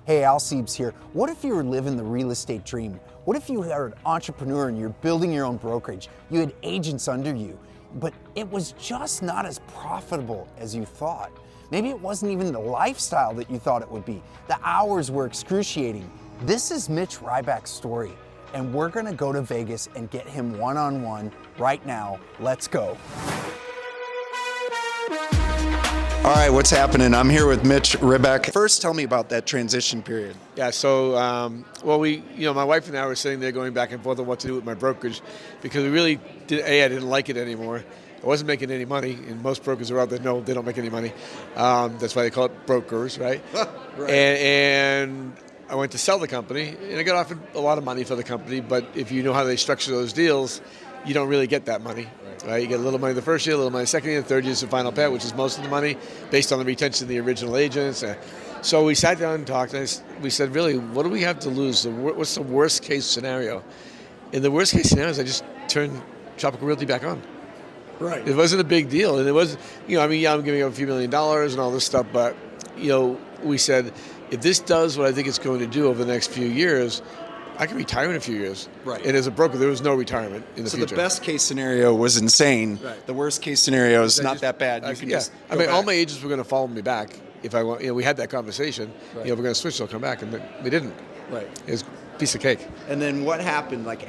Hey, Al Siebes here. What if you were living the real estate dream? What if you are an entrepreneur and you're building your own brokerage? You had agents under you, but it was just not as profitable as you thought. Maybe it wasn't even the lifestyle that you thought it would be. The hours were excruciating. This is Mitch Ribak's story, and we're gonna go to Vegas and get him one-on-one right now. Let's go. All right, what's happening? I'm here with Mitch Ribak. First, tell me about that transition period. Yeah, so, my wife and I were sitting there going back and forth on what to do with my brokerage because we really I didn't like it anymore. I wasn't making any money, and most brokers are out there, no, they don't make any money. That's why they call it brokers, right? Right. And I went to sell the company, and I got offered a lot of money for the company, but if you know how they structure those deals, you don't really get that money. Right? You get a little money the first year, a little money the second year, the third year is the final pay, which is most of the money based on the retention of the original agents. So we sat down and talked, and we said, really, what do we have to lose? What's the worst case scenario? And the worst case scenario is I just turned Tropical Realty back on. Right. It wasn't a big deal, and it was, I'm giving up a few $1 million and all this stuff, but, we said, if this does what I think it's going to do over the next few years, I can retire in a few years. Right. And as a broker, there was no retirement in the future. So the best case scenario was insane. Right. The worst case scenario is not that bad. You can just go back. All my agents were going to follow me back if I want. We had that conversation. Right. We're going to switch. They'll come back, and they didn't. Right. It was a piece of cake. And then what happened? Like,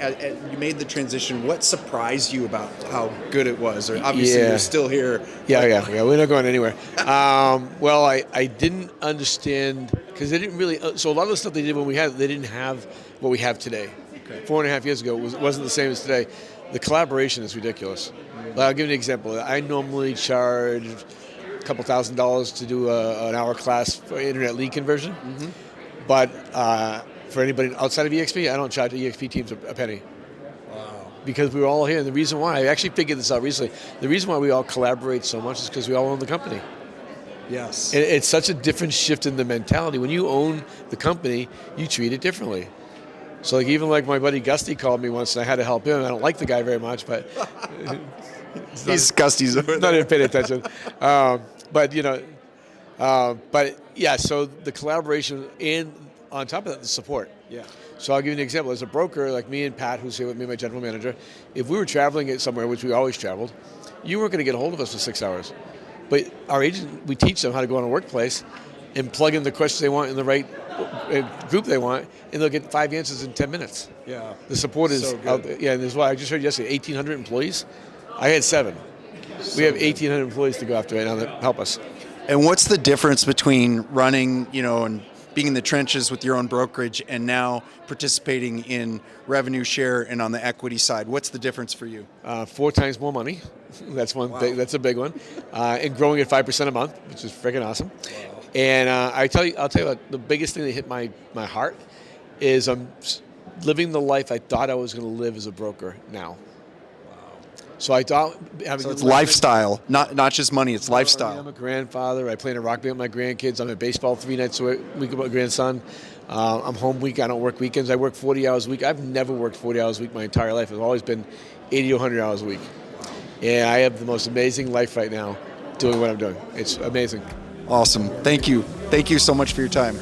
you made the transition. What surprised you about how good it was? Or obviously, you're still here. Yeah. We're not going anywhere. I didn't understand because they didn't really. So a lot of the stuff they did they didn't have what we have today. Okay. 4.5 years ago wasn't the same as today. The collaboration is ridiculous. I'll give you an example. I normally charge a couple $1,000s to do an hour class for internet lead conversion. Mm-hmm. But for anybody outside of eXp, I don't charge the eXp teams a penny. Wow. Because we were all here. And the reason why, I actually figured this out recently, the reason why we all collaborate so much is because we all own the company. Yes. And it's such a different shift in the mentality. When you own the company, you treat it differently. So even my buddy Gusty called me once, and I had to help him. I don't like the guy very much, but Gusty's not even paying attention. So the collaboration and on top of that, the support. Yeah. So I'll give you an example. As a broker, like me and Pat, who's here with me, my general manager, if we were traveling somewhere, which we always traveled, you weren't going to get a hold of us for 6 hours. But our agent, we teach them how to go in a workplace and plug in the questions they want in the right group they want, and they'll get 5 answers in 10 minutes. Yeah. The support is so out there. Yeah, and there's why I just heard yesterday, 1,800 employees. I had 7. We have 1,800 employees to go after right now that help us. And what's the difference between running, and being in the trenches with your own brokerage and now participating in revenue share and on the equity side? What's the difference for you? 4 times more money. That's one. Wow. That's a big one. And growing at 5% a month, which is freaking awesome. Wow. And I'll tell you what, the biggest thing that hit my heart is I'm living the life I thought I was going to live as a broker now. So I thought it's lifestyle, not just money. It's lifestyle. I'm a grandfather. I play in a rock band with my grandkids. I'm at baseball 3 nights a week with my grandson. I'm home week. I don't work weekends. I work 40 hours a week. I've never worked 40 hours a week my entire life. It's always been 80 to 100 hours a week. And I have the most amazing life right now doing what I'm doing. It's amazing. Awesome. Thank you. Thank you so much for your time.